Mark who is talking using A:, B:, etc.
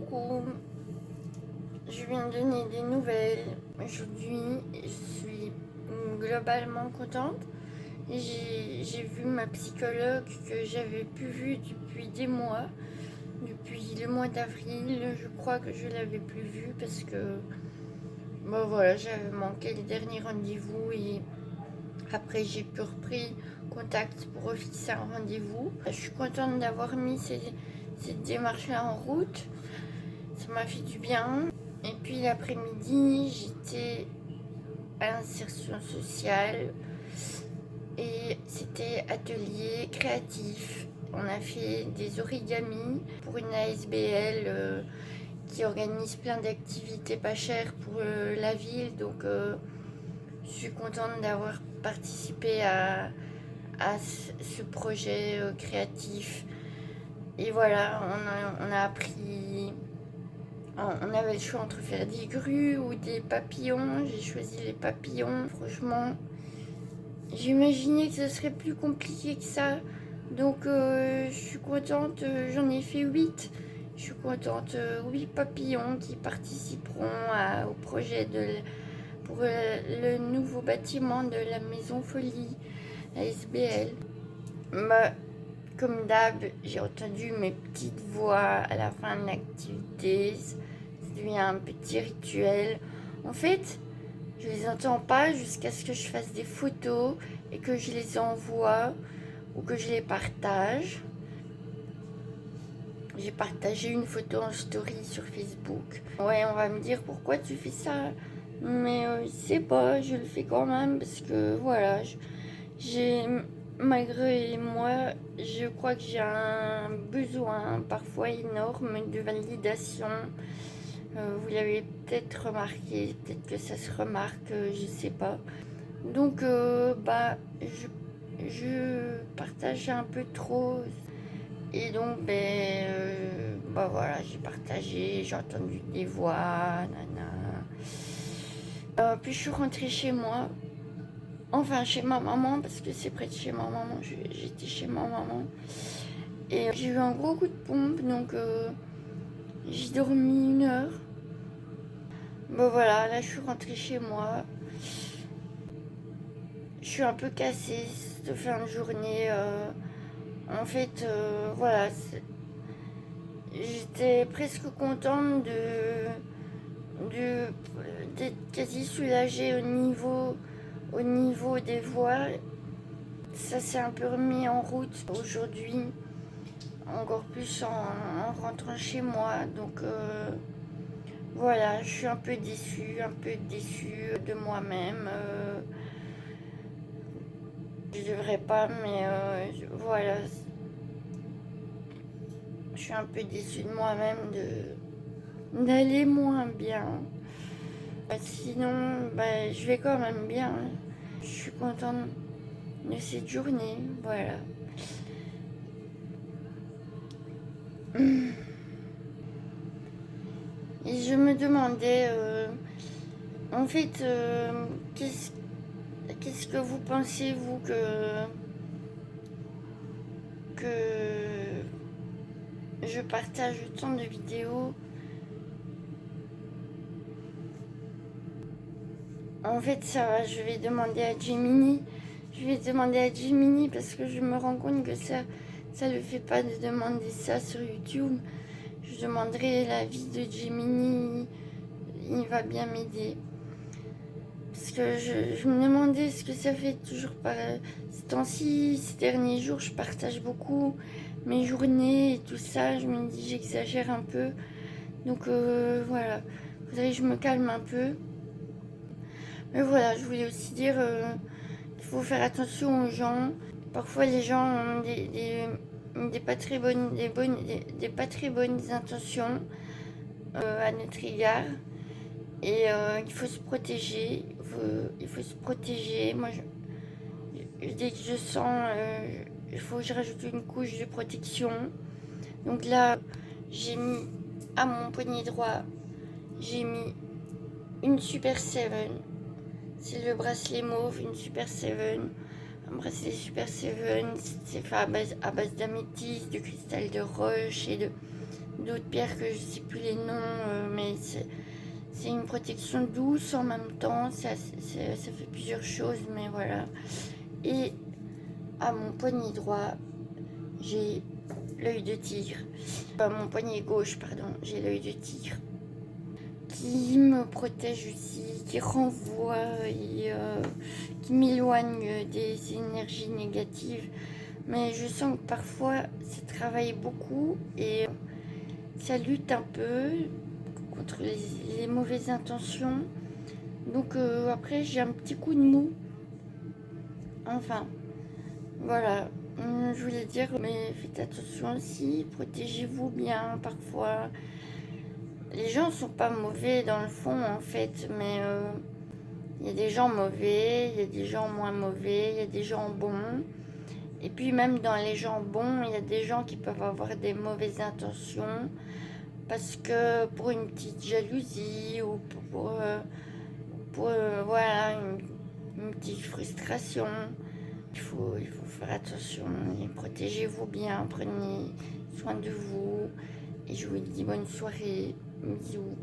A: Coucou, je viens donner des nouvelles. Aujourd'hui, je suis globalement contente. J'ai vu ma psychologue que j'avais plus vue depuis des mois. Depuis le mois d'avril, je crois que je l'avais plus vue parce que bon voilà, j'avais manqué le dernier rendez-vous et après j'ai pu repris contact pour fixer un rendez-vous. Je suis contente d'avoir mis cette démarche-là en route. Ça m'a fait du bien. Et puis l'après-midi, j'étais à l'insertion sociale et c'était atelier créatif. On a fait des origamis pour une ASBL qui organise plein d'activités pas chères pour la ville. Donc je suis contente d'avoir participé à ce projet créatif. Et voilà, on a appris. On avait le choix entre faire des grues ou des papillons. J'ai choisi les papillons. Franchement, j'imaginais que ce serait plus compliqué que ça. Donc, je suis contente. J'en ai fait 8. Je suis contente. 8 papillons qui participeront au projet pour le nouveau bâtiment de la Maison Folie, la SBL. Bah, comme d'hab, j'ai entendu mes petites voix à la fin de l'activité. Ça devient un petit rituel. En fait, je les entends pas jusqu'à ce que je fasse des photos et que je les envoie ou que je les partage. J'ai partagé une photo en story sur Facebook. Ouais, on va me dire pourquoi tu fais ça. Mais je sais pas, je le fais quand même parce que voilà, j'ai malgré moi, je crois que j'ai un besoin parfois énorme de validation. Vous l'avez peut-être remarqué, peut-être que ça se remarque, je sais pas. Donc, je partage un peu trop. Et donc, voilà, j'ai partagé, j'ai entendu des voix, nana. Puis je suis rentrée chez moi. Enfin, chez ma maman, parce que c'est près de chez ma maman. J'étais chez ma maman. Et j'ai eu un gros coup de pompe, donc j'ai dormi 1 heure. Bon voilà, là je suis rentrée chez moi. Je suis un peu cassée cette fin de journée. En fait, voilà, j'étais presque contente d'être quasi soulagée au niveau des voix. Ça s'est un peu remis en route aujourd'hui, encore plus en rentrant chez moi. Donc voilà, je suis un peu déçue de moi-même. Je devrais pas, mais voilà. Je suis un peu déçue de moi-même d'aller moins bien. Sinon, je vais quand même bien. Je suis contente de cette journée, voilà. Et je me demandais, en fait, qu'est-ce que vous pensez, vous, que je partage autant de vidéos? En fait, ça va, je vais demander à Gemini. Je vais demander à Gemini parce que je me rends compte que ça le fait pas de demander ça sur YouTube. Je demanderai l'avis de Gemini. Il va bien m'aider. Parce que je me demandais ce que ça fait toujours par ces temps-ci, ces derniers jours, je partage beaucoup mes journées et tout ça. Je me dis, j'exagère un peu. Donc voilà, faudrait que je me calme un peu. Mais voilà, je voulais aussi dire qu'il faut faire attention aux gens. Parfois, les gens ont des pas très bonnes, des pas très bonnes intentions à notre égard. Et il faut se protéger. Il faut se protéger. Moi, dès que je sens, il faut que je rajoute une couche de protection. Donc là, j'ai mis à mon poignet droit, j'ai mis une Super 7. C'est le bracelet mauve, une Super 7. Un bracelet Super 7. C'est fait à base d'améthyste, de cristal de roche et d'autres pierres que je sais plus les noms, mais c'est une protection douce en même temps, ça fait plusieurs choses, mais voilà. Et à mon poignet droit, j'ai l'œil de tigre. À mon poignet gauche, pardon, j'ai l'œil de tigre qui me protège aussi, qui renvoie et qui m'éloigne des énergies négatives. Mais je sens que parfois ça travaille beaucoup et ça lutte un peu contre les mauvaises intentions. Donc après j'ai un petit coup de mou. Enfin, voilà. Je voulais dire, mais faites attention aussi, protégez-vous bien parfois. Les gens sont pas mauvais dans le fond en fait, mais il y a des gens mauvais, il y a des gens moins mauvais, il y a des gens bons. Et puis même dans les gens bons, il y a des gens qui peuvent avoir des mauvaises intentions parce que pour une petite jalousie ou pour voilà, une petite frustration. Il faut faire attention et protégez-vous bien, prenez soin de vous. Et je vous dis bonne soirée, bisous.